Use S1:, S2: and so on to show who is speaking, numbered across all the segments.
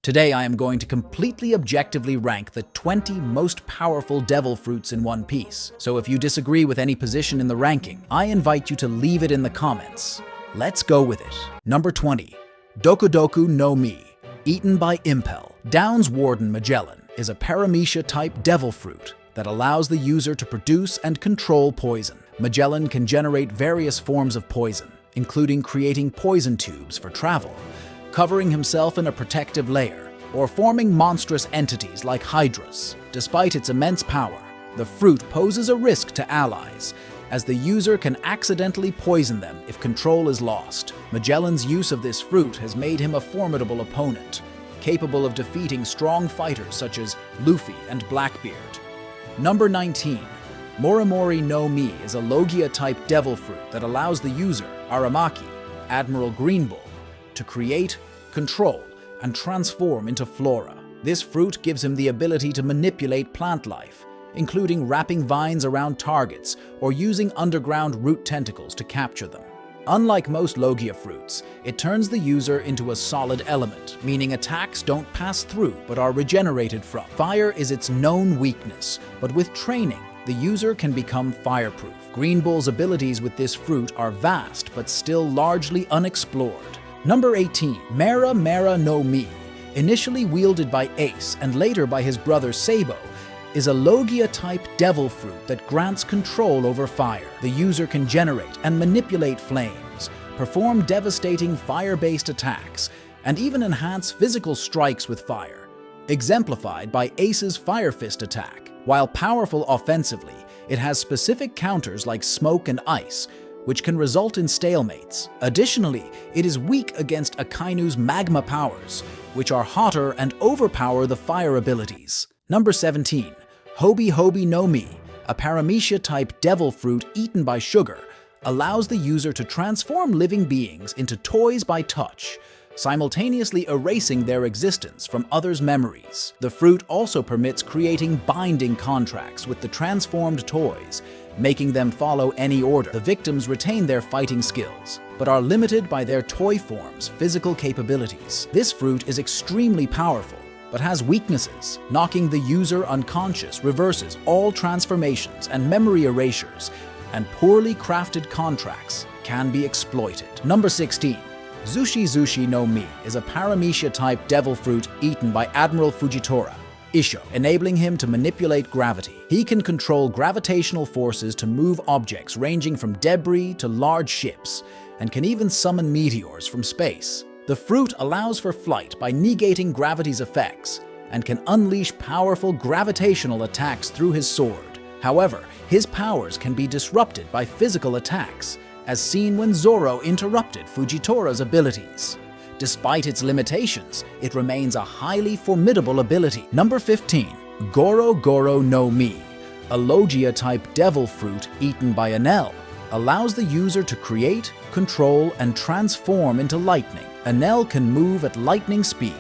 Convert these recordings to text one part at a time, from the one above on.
S1: Today I am going to completely objectively rank the 20 most powerful devil fruits in One Piece. So if you disagree with any position in the ranking, I invite you to leave it in the comments. Let's go with it. Number 20. Doku Doku no Mi, eaten by Impel. Down's Warden Magellan is a paramecia-type devil fruit that allows the user to produce and control poison. Magellan can generate various forms of poison, including creating poison tubes for travel, covering himself in a protective layer, or forming monstrous entities like hydras. Despite its immense power, the fruit poses a risk to allies, as the user can accidentally poison them if control is lost. Magellan's use of this fruit has made him a formidable opponent, capable of defeating strong fighters such as Luffy and Blackbeard. Number 19. Morimori no Mi is a Logia-type devil fruit that allows the user, Aramaki, Admiral Greenbull, to create, control, and transform into flora. This fruit gives him the ability to manipulate plant life, including wrapping vines around targets or using underground root tentacles to capture them. Unlike most Logia fruits, it turns the user into a solid element, meaning attacks don't pass through but are regenerated from. Fire is its known weakness, but with training, the user can become fireproof. Greenbull's abilities with this fruit are vast but still largely unexplored. Number 18. Mera Mera no Mi, initially wielded by Ace and later by his brother Sabo, is a Logia-type devil fruit that grants control over fire. The user can generate and manipulate flames, perform devastating fire-based attacks, and even enhance physical strikes with fire, exemplified by Ace's Fire Fist attack. While powerful offensively, it has specific counters like smoke and ice, which can result in stalemates. Additionally, it is weak against Akainu's magma powers, which are hotter and overpower the fire abilities. Number 17. Hobi Hobi no Mi, a paramecia-type devil fruit eaten by Sugar, allows the user to transform living beings into toys by touch, simultaneously erasing their existence from others' memories. The fruit also permits creating binding contracts with the transformed toys, making them follow any order. The victims retain their fighting skills, but are limited by their toy form's physical capabilities. This fruit is extremely powerful, but has weaknesses. Knocking the user unconscious reverses all transformations and memory erasures, and poorly crafted contracts can be exploited. Number 16. Zushi Zushi no Mi is a paramecia-type devil fruit eaten by Admiral Fujitora, Isho, enabling him to manipulate gravity. He can control gravitational forces to move objects ranging from debris to large ships, and can even summon meteors from space. The fruit allows for flight by negating gravity's effects, and can unleash powerful gravitational attacks through his sword. However, his powers can be disrupted by physical attacks, as seen when Zoro interrupted Fujitora's abilities. Despite its limitations, it remains a highly formidable ability. Number 15. Goro Goro no Mi, a Logia-type devil fruit eaten by Enel, allows the user to create, control, and transform into lightning. Enel can move at lightning speed,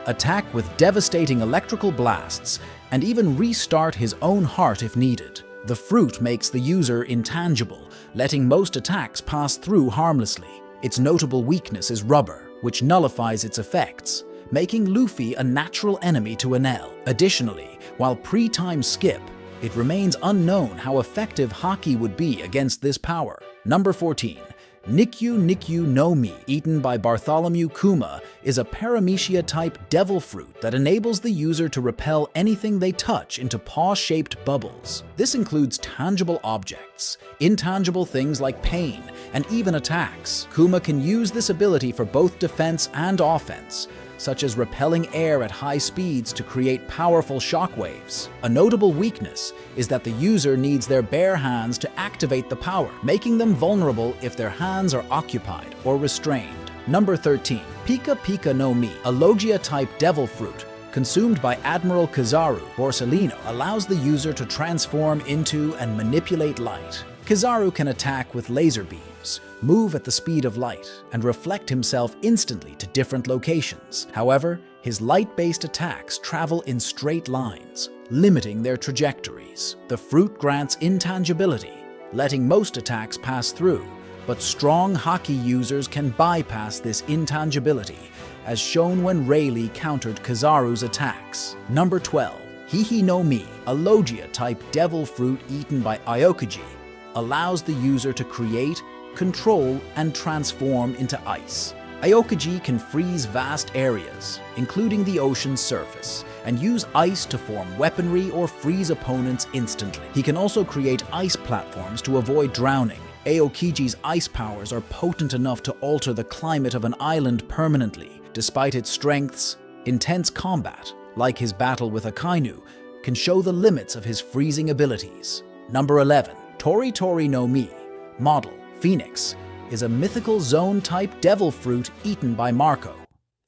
S1: attack with devastating electrical blasts, and even restart his own heart if needed. The fruit makes the user intangible, letting most attacks pass through harmlessly. Its notable weakness is rubber, which nullifies its effects, making Luffy a natural enemy to Enel. Additionally, while pre-time skip, it remains unknown how effective Haki would be against this power. Number 14. Nikyu Nikyu no Mi, eaten by Bartholomew Kuma, is a paramecia-type devil fruit that enables the user to repel anything they touch into paw-shaped bubbles. This includes tangible objects, intangible things like pain, and even attacks. Kuma can use this ability for both defense and offense, such as repelling air at high speeds to create powerful shockwaves. A notable weakness is that the user needs their bare hands to activate the power, making them vulnerable if their hands are occupied or restrained. Number 13. Pika Pika no Mi, a Logia-type devil fruit consumed by Admiral Kizaru Borsellino, allows the user to transform into and manipulate light. Kizaru can attack with laser beams, move at the speed of light, and reflect himself instantly to different locations. However, his light-based attacks travel in straight lines, limiting their trajectories. The fruit grants intangibility, letting most attacks pass through, but strong Haki users can bypass this intangibility as shown when Rayleigh countered Kizaru's attacks. Number 12. Hihi no Mi, a Logia-type devil fruit eaten by Aokiji, allows the user to create, control, and transform into ice. Aokiji can freeze vast areas, including the ocean's surface, and use ice to form weaponry or freeze opponents instantly. He can also create ice platforms to avoid drowning. Aokiji's ice powers are potent enough to alter the climate of an island permanently. Despite its strengths, intense combat, like his battle with Akainu, can show the limits of his freezing abilities. Number 11. Tori Tori no Mi, model, Phoenix, is a mythical zone-type devil fruit eaten by Marco.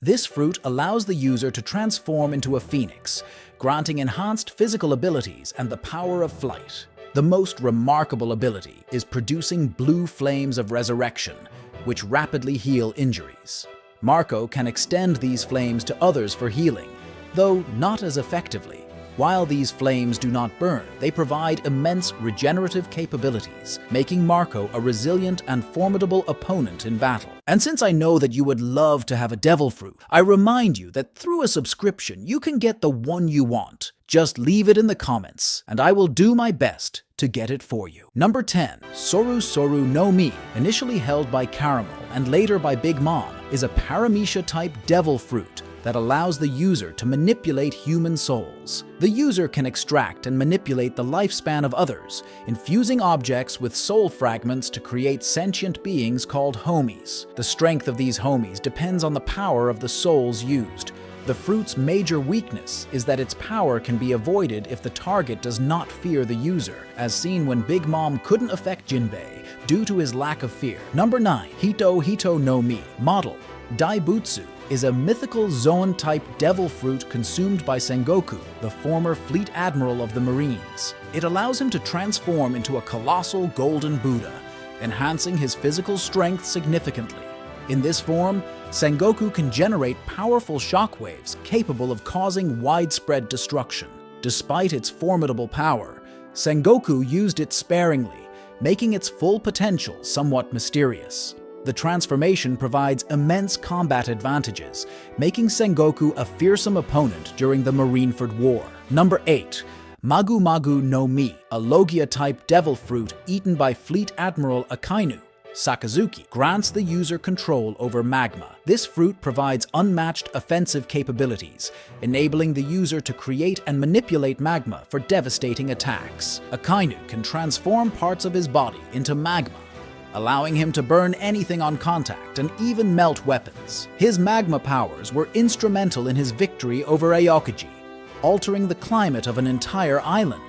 S1: This fruit allows the user to transform into a phoenix, granting enhanced physical abilities and the power of flight. The most remarkable ability is producing blue flames of resurrection, which rapidly heal injuries. Marco can extend these flames to others for healing, though not as effectively. While these flames do not burn, they provide immense regenerative capabilities, making Marco a resilient and formidable opponent in battle. And since I know that you would love to have a devil fruit, I remind you that through a subscription, you can get the one you want. Just leave it in the comments, and I will do my best to get it for you. Number 10. Soru Soru no Mi, initially held by Caramel and later by Big Mom, is a Paramecia-type devil fruit that allows the user to manipulate human souls. The user can extract and manipulate the lifespan of others, infusing objects with soul fragments to create sentient beings called homies. The strength of these homies depends on the power of the souls used. The fruit's major weakness is that its power can be avoided if the target does not fear the user, as seen when Big Mom couldn't affect Jinbei due to his lack of fear. Number 9. Hito Hito no Mi, model, Daibutsu, is a mythical zone-type devil fruit consumed by Sengoku, the former fleet admiral of the Marines. It allows him to transform into a colossal golden Buddha, enhancing his physical strength significantly. In this form, Sengoku can generate powerful shockwaves capable of causing widespread destruction. Despite its formidable power, Sengoku used it sparingly, making its full potential somewhat mysterious. The transformation provides immense combat advantages, making Sengoku a fearsome opponent during the Marineford War. Number 8. Magu Magu no Mi, a Logia-type devil fruit eaten by Fleet Admiral Akainu, Sakazuki, grants the user control over magma. This fruit provides unmatched offensive capabilities, enabling the user to create and manipulate magma for devastating attacks. Akainu can transform parts of his body into magma, allowing him to burn anything on contact and even melt weapons. His magma powers were instrumental in his victory over Aokiji, altering the climate of an entire island.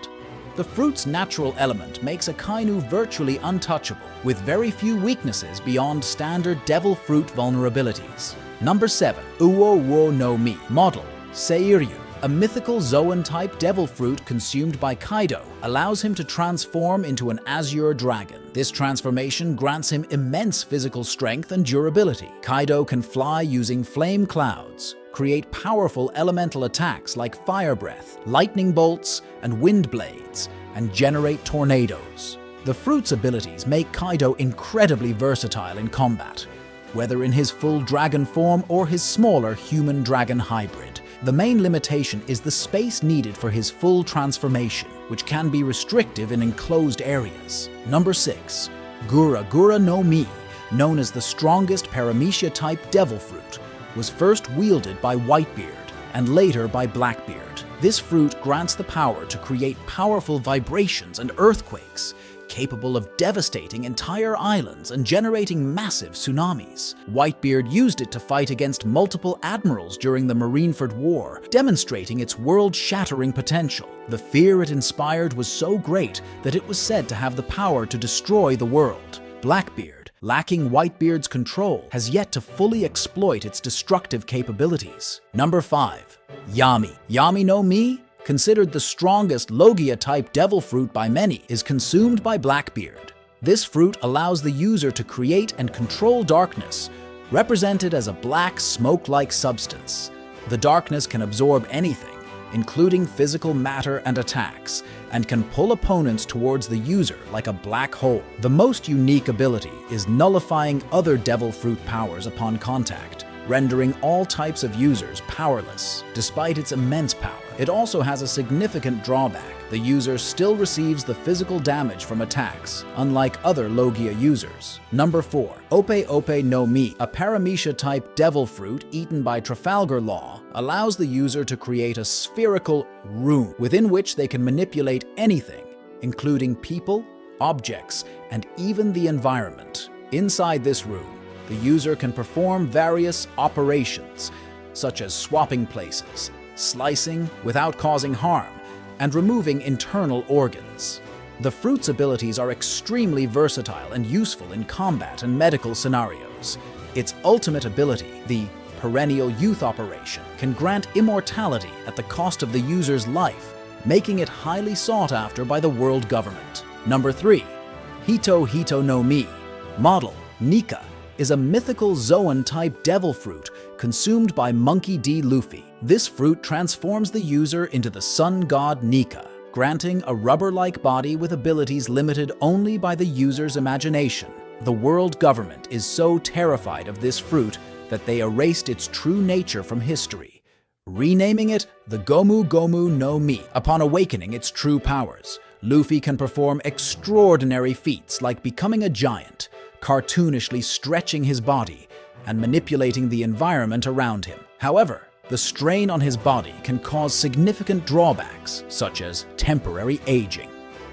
S1: The fruit's natural element makes Akainu virtually untouchable, with very few weaknesses beyond standard devil fruit vulnerabilities. Number 7. Uo Uo no Mi, model, Seiryu, a mythical Zoan-type devil fruit consumed by Kaido, allows him to transform into an azure dragon. This transformation grants him immense physical strength and durability. Kaido can fly using flame clouds, create powerful elemental attacks like fire breath, lightning bolts, and wind blades, and generate tornadoes. The fruit's abilities make Kaido incredibly versatile in combat, whether in his full dragon form or his smaller human-dragon hybrid. The main limitation is the space needed for his full transformation, which can be restrictive in enclosed areas. Number 6. Gura Gura no Mi, known as the strongest Paramecia-type devil fruit, was first wielded by Whitebeard and later by Blackbeard. This fruit grants the power to create powerful vibrations and earthquakes, capable of devastating entire islands and generating massive tsunamis. Whitebeard used it to fight against multiple admirals during the Marineford War, demonstrating its world-shattering potential. The fear it inspired was so great that it was said to have the power to destroy the world. Blackbeard, lacking Whitebeard's control, has yet to fully exploit its destructive capabilities. Number 5. Yami. Yami no Mi, considered the strongest Logia-type devil fruit by many, is consumed by Blackbeard. This fruit allows the user to create and control darkness, represented as a black smoke-like substance. The darkness can absorb anything, including physical matter and attacks, and can pull opponents towards the user like a black hole. The most unique ability is nullifying other devil fruit powers upon contact, rendering all types of users powerless. Despite its immense power, it also has a significant drawback. The user still receives the physical damage from attacks, unlike other Logia users. Number 4. Ope Ope no Mi, a paramecia-type devil fruit eaten by Trafalgar Law, allows the user to create a spherical room within which they can manipulate anything, including people, objects, and even the environment. Inside this room, the user can perform various operations, such as swapping places, slicing without causing harm, and removing internal organs. The fruit's abilities are extremely versatile and useful in combat and medical scenarios. Its ultimate ability, the perennial youth operation, can grant immortality at the cost of the user's life, making it highly sought after by the world government. Number 3. Hito Hito no Mi. Model Nika is a mythical Zoan-type devil fruit consumed by Monkey D. Luffy. This fruit transforms the user into the sun god Nika, granting a rubber-like body with abilities limited only by the user's imagination. The world government is so terrified of this fruit that they erased its true nature from history, renaming it the Gomu Gomu no Mi. Upon awakening its true powers, Luffy can perform extraordinary feats like becoming a giant, cartoonishly stretching his body and manipulating the environment around him. However, the strain on his body can cause significant drawbacks, such as temporary aging.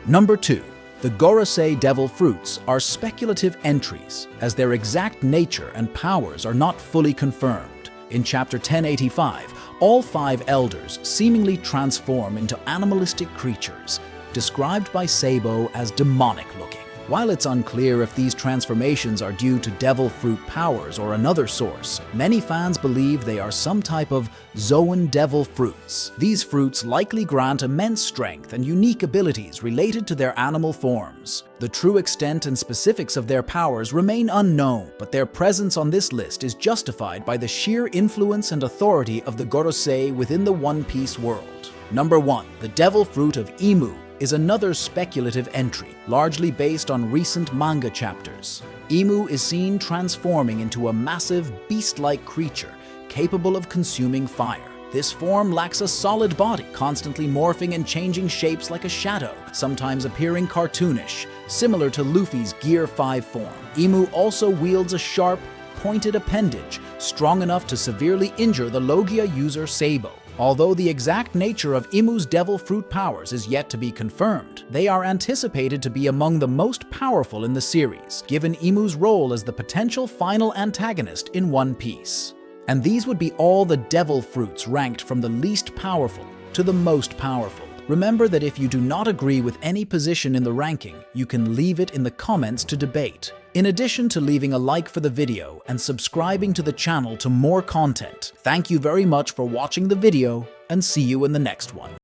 S1: Number 2. The Gorosei devil fruits are speculative entries, as their exact nature and powers are not fully confirmed. In Chapter 1085, all 5 elders seemingly transform into animalistic creatures, described by Sabo as demonic-looking. While it's unclear if these transformations are due to devil fruit powers or another source, many fans believe they are some type of Zoan devil fruits. These fruits likely grant immense strength and unique abilities related to their animal forms. The true extent and specifics of their powers remain unknown, but their presence on this list is justified by the sheer influence and authority of the Gorosei within the One Piece world. Number 1. The devil fruit of Imu is another speculative entry, largely based on recent manga chapters. Imu is seen transforming into a massive, beast-like creature capable of consuming fire. This form lacks a solid body, constantly morphing and changing shapes like a shadow, sometimes appearing cartoonish, similar to Luffy's Gear 5 form. Imu also wields a sharp, pointed appendage, strong enough to severely injure the Logia user Sabo. Although the exact nature of Imu's devil fruit powers is yet to be confirmed, they are anticipated to be among the most powerful in the series, given Imu's role as the potential final antagonist in One Piece. And these would be all the devil fruits ranked from the least powerful to the most powerful. Remember that if you do not agree with any position in the ranking, you can leave it in the comments to debate. In addition to leaving a like for the video and subscribing to the channel to more content, thank you very much for watching the video and see you in the next one.